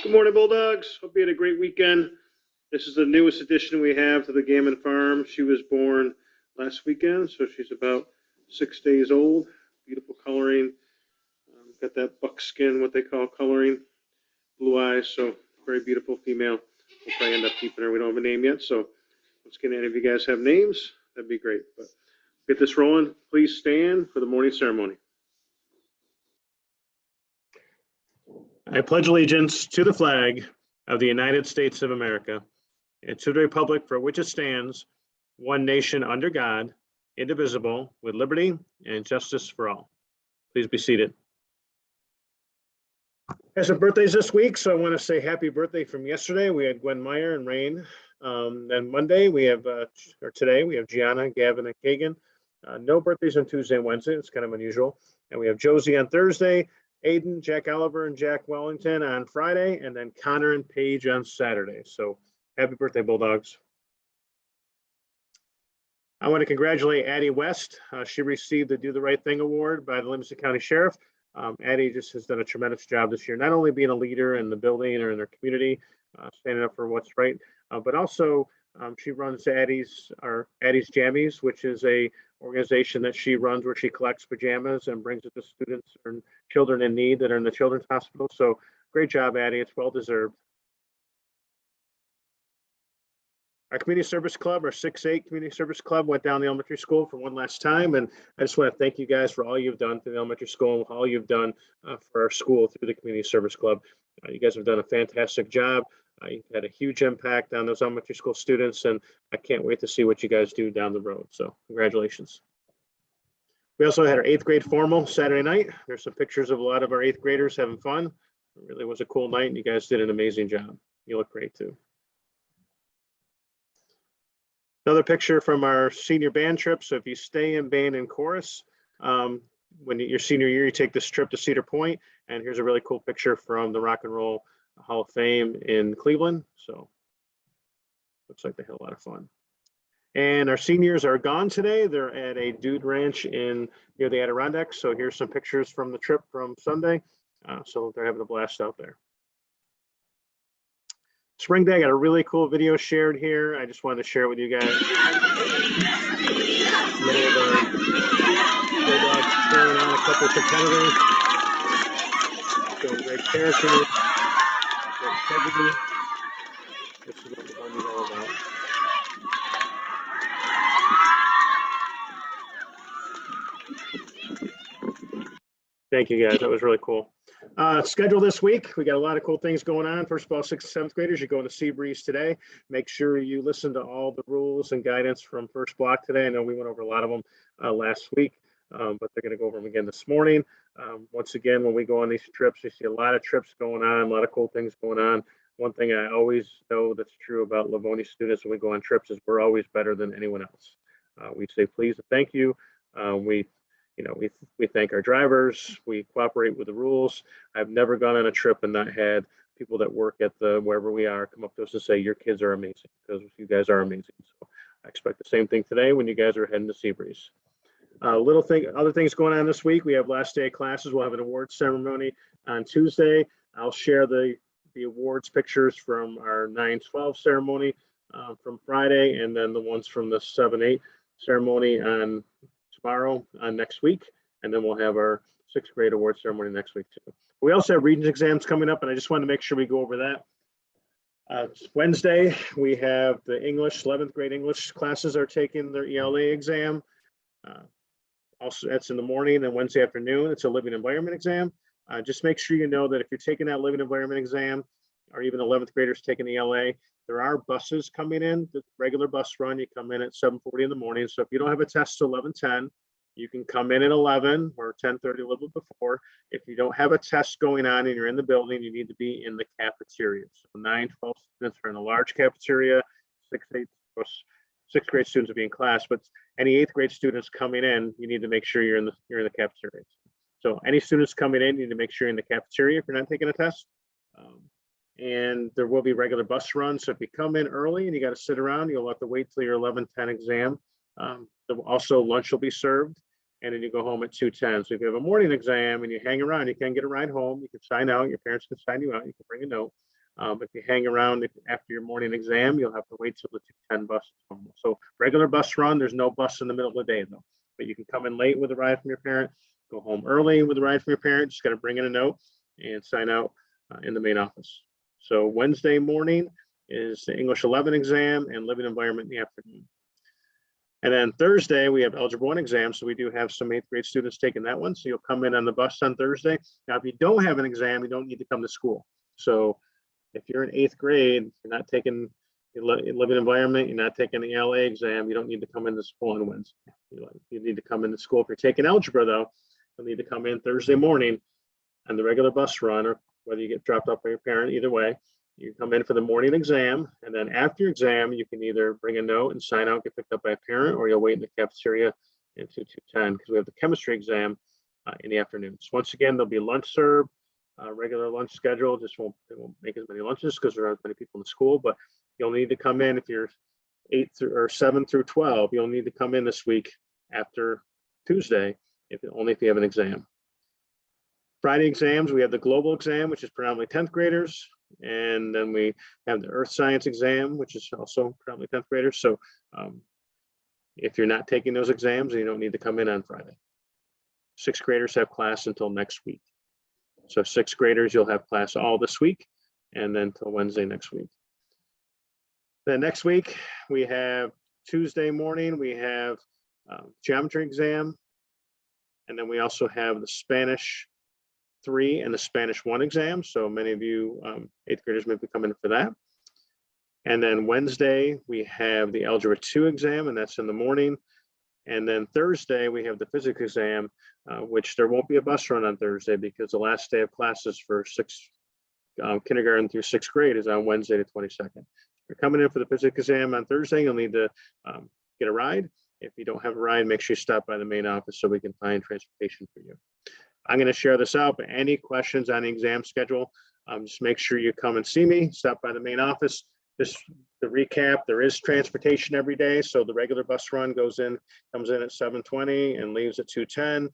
Good morning, Bulldogs. Hope you had a great weekend. This is the newest addition we have to the Gammon Farm. She was born last weekend, so she's about 6 days old. Beautiful coloring. Got that buckskin, what they call coloring. Blue eyes, so very beautiful female. We'll probably end up keeping her. We don't have a name yet, so let's get any of you guys have names. That'd be great. But get this rolling. Please stand for the morning ceremony. I pledge allegiance to the flag of the United States of America and to the republic for which it stands, one nation under God, indivisible, with liberty and justice for all. Please be seated. There's some birthdays this week, so I want to say happy birthday from yesterday. We had Gwen Meyer and Rain. Then Monday, we have, or today, we have Gianna, Gavin, and Kagan. No birthdays on Tuesday and Wednesday. It's kind of unusual. And we have Josie on Thursday, Aiden, Jack Oliver, and Jack Wellington on Friday, and then Connor and Paige on Saturday. So happy birthday, Bulldogs. I want to congratulate Addie West. She received the Do the Right Thing Award by the Livingston County Sheriff. Addie just has done a tremendous job this year, not only being a leader in the building or in their community, standing up for what's right, but also she runs Addie's Jammies, which is a organization that she runs where she collects pajamas and brings it to students and children in need that are in the children's hospital. So great job, Addie. It's well deserved. Our community service club, our 6-8 community service club, went down the elementary school for one last time. And I just want to thank you guys for all you've done through the elementary school and all you've done for our school through the community service club. You guys have done a fantastic job. You've had a huge impact on those elementary school students, and I can't wait to see what you guys do down the road. So congratulations. We also had our 8th grade formal Saturday night. There's some pictures of a lot of our 8th graders having fun. It really was a cool night, and you guys did an amazing job. You look great too. Another picture from our senior band trip. So if you stay in band and chorus, when your senior year, you take this trip to Cedar Point, and here's a really cool picture from the Rock and Roll Hall of Fame in Cleveland. So looks like they had a lot of fun. And our seniors are gone today. They're at a dude ranch near the Adirondacks. So here's some pictures from the trip from Sunday. So they're having a blast out there. Spring Day, I got a really cool video shared here. I just wanted to share it with you guys. Many of our Bulldogs cheering on a couple of competitors. So great characters, great integrity. This is what the fun is all about. Thank you guys, that was really cool. Schedule this week, we got a lot of cool things going on. First of all, 6th and 7th graders, you're going to Seabreeze today. Make sure you listen to all the rules and guidance from first block today. I know we went over a lot of them last week, but they're going to go over them again this morning. Once again, when we go on these trips, we see a lot of trips going on, a lot of cool things going on. One thing I always know that's true about Livonia students when we go on trips is we're always better than anyone else. We say please and thank you. We thank our drivers. We cooperate with the rules. I've never gone on a trip and not had people that work at wherever we are come up to us and say, your kids are amazing, because you guys are amazing. So I expect the same thing today when you guys are heading to Seabreeze. Other things going on this week. We have last day of classes. We'll have an awards ceremony on Tuesday. I'll share the awards pictures from our 9-12 ceremony from Friday, and then the ones from the 7-8 ceremony on tomorrow next week, and then we'll have our 6th grade award ceremony next week too. We also have Regents exams coming up, and I just wanted to make sure we go over that. Wednesday, we have the 11th grade English classes are taking their ELA exam. Also, that's in the morning, and Wednesday afternoon, it's a living environment exam. Just make sure you know that if you're taking that living environment exam, or even 11th graders taking the ELA, there are buses coming in, the regular bus run. You come in at 7:40 in the morning. So if you don't have a test till 11:10, you can come in at 11 or 10:30, a little bit before. If you don't have a test going on and you're in the building, you need to be in the cafeteria. So 9-12 students are in a large cafeteria. 6-8, 6th grade students will be in class, but any 8th grade students coming in, you need to make sure you're in the cafeteria. So any students coming in, you need to make sure you're in the cafeteria if you're not taking a test. And there will be regular bus runs. So if you come in early and you got to sit around, you'll have to wait till your 11:10 exam. Also, lunch will be served, and then you go home at 2:10. So if you have a morning exam and you hang around, you can get a ride home. You can sign out. Your parents can sign you out. You can bring a note. If you hang around after your morning exam, you'll have to wait till the 2:10 bus is normal. So regular bus run, there's no bus in the middle of the day though. But you can come in late with a ride from your parent, go home early with a ride from your parent. Just got to bring in a note and sign out in the main office. So Wednesday morning is the English 11 exam and living environment in the afternoon. And then Thursday, we have Algebra 1 exam. So we do have some 8th grade students taking that one. So you'll come in on the bus on Thursday. Now, if you don't have an exam, you don't need to come to school. So if you're in 8th grade, you're not taking living environment, you're not taking the LA exam, you don't need to come into school on Wednesday. You need to come into school. If you're taking algebra, though, you'll need to come in Thursday morning on the regular bus run, or whether you get dropped off by your parent, either way. You come in for the morning exam, and then after your exam, you can either bring a note and sign out, get picked up by a parent, or you'll wait in the cafeteria until 2:10 because we have the chemistry exam in the afternoon. So once again, there'll be lunch served, regular lunch schedule. Just won't make as many lunches because there aren't many people in the school, but you'll need to come in if you're 7 through 12. You'll need to come in this week after Tuesday, only if you have an exam. Friday exams, we have the global exam, which is predominantly 10th graders. And then we have the earth science exam, which is also predominantly 10th graders. So if you're not taking those exams, you don't need to come in on Friday. 6th graders have class until next week. So 6th graders, you'll have class all this week and then till Wednesday next week. Then next week, we have Tuesday morning, we have geometry exam. And then we also have the Spanish 3 and the Spanish 1 exam. So many of you 8th graders may be coming in for that. And then Wednesday, we have the Algebra 2 exam, and that's in the morning. And then Thursday, we have the physics exam, which there won't be a bus run on Thursday because the last day of classes for kindergarten through 6th grade is on Wednesday, the 22nd. If you're coming in for the physics exam on Thursday, you'll need to get a ride. If you don't have a ride, make sure you stop by the main office so we can find transportation for you. I'm going to share this out, but any questions on the exam schedule, just make sure you come and see me, stop by the main office. Just to recap, there is transportation every day. So the regular bus run comes in at 7:20 and leaves at 2:10.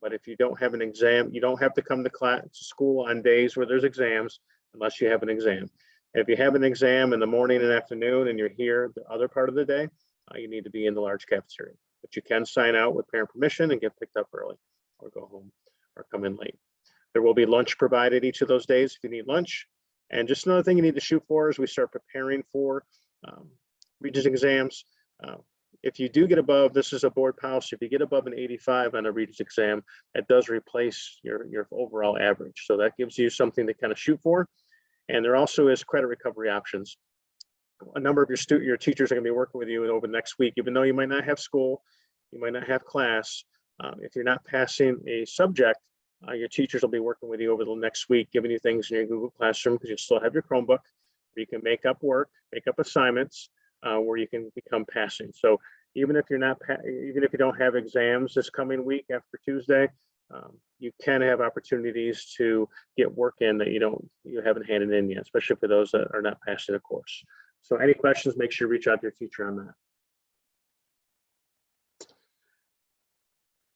But if you don't have an exam, you don't have to come to school on days where there's exams unless you have an exam. And if you have an exam in the morning and afternoon and you're here the other part of the day, you need to be in the large cafeteria. But you can sign out with parent permission and get picked up early, or go home, or come in late. There will be lunch provided each of those days if you need lunch. And just another thing you need to shoot for is we start preparing for Regents exams. If you do get above, this is a board policy, if you get above an 85 on a Regents exam, that does replace your overall average. So that gives you something to kind of shoot for. And there also is credit recovery options. A number of your teachers are going to be working with you over the next week, even though you might not have school, you might not have class. If you're not passing a subject, your teachers will be working with you over the next week, giving you things in your Google Classroom because you still have your Chromebook, where you can make up work, make up assignments, where you can become passing. So even if you don't have exams this coming week after Tuesday, you can have opportunities to get work in that you haven't handed in yet, especially for those that are not passing a course. So any questions, make sure you reach out to your teacher on that.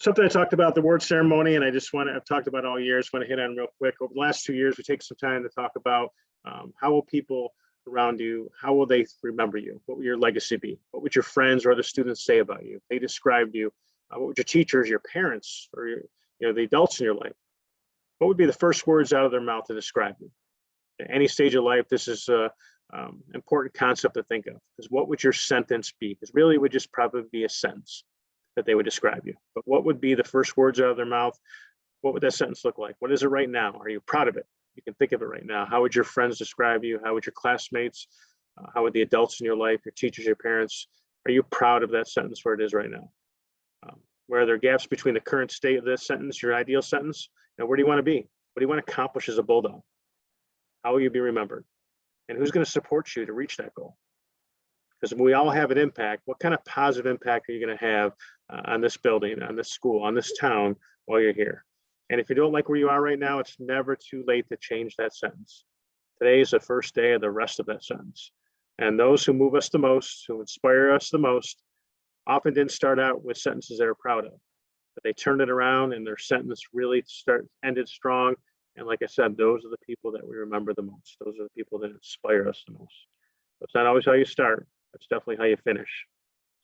Something I talked about, the word ceremony, and I've talked about all year, just want to hit on real quick. Over the last 2 years, we take some time to talk about how will people around you, how will they remember you? What will your legacy be? What would your friends or other students say about you? If they described you, what would your teachers, your parents, or the adults in your life, what would be the first words out of their mouth to describe you? At any stage of life, this is an important concept to think of, because what would your sentence be? Because really it would just probably be a sentence that they would describe you. But what would be the first words out of their mouth? What would that sentence look like? What is it right now? Are you proud of it? You can think of it right now. How would your friends describe you? How would your classmates? How would the adults in your life, your teachers, your parents? Are you proud of that sentence where it is right now? Where are there gaps between the current state of this sentence, your ideal sentence? Where do you want to be? What do you want to accomplish as a bulldog? How will you be remembered? And who's going to support you to reach that goal? Because we all have an impact. What kind of positive impact are you going to have on this building, on this school, on this town while you're here? And if you don't like where you are right now, it's never too late to change that sentence. Today is the first day of the rest of that sentence. And those who move us the most, who inspire us the most, often didn't start out with sentences they were proud of, but they turned it around and their sentence really ended strong, And like I said, those are the people that we remember the most. Those are the people that inspire us the most. It's not always how you start. It's definitely how you finish.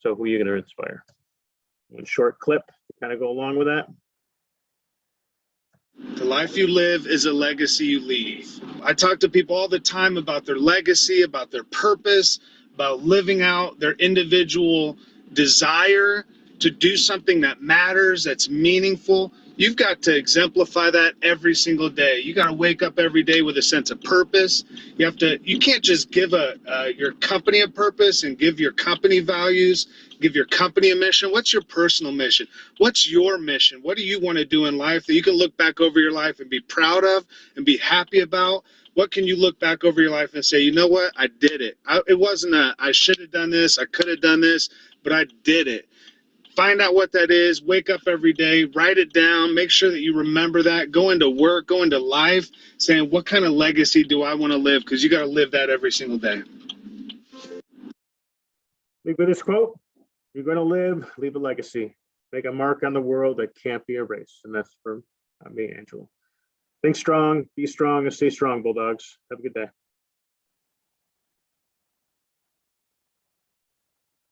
So who are you going to inspire? One short clip to kind of go along with that. The life you live is a legacy you leave. I talk to people all the time about their legacy, about their purpose, about living out their individual desire to do something that matters, that's meaningful. You've got to exemplify that every single day. You got to wake up every day with a sense of purpose. You can't just give your company a purpose and give your company values, give your company a mission. What's your personal mission? What's your mission? What do you want to do in life that you can look back over your life and be proud of and be happy about? What can you look back over your life and say, you know what? I did it. It wasn't I should have done this, I could have done this, but I did it. Find out what that is, wake up every day, write it down, make sure that you remember that, go into work, go into life, saying, what kind of legacy do I want to live? Because you got to live that every single day. Leave with this quote: you're going to live, leave a legacy, make a mark on the world that can't be erased. And that's from me, Angelo. Think strong, be strong, and stay strong, Bulldogs. Have a good day.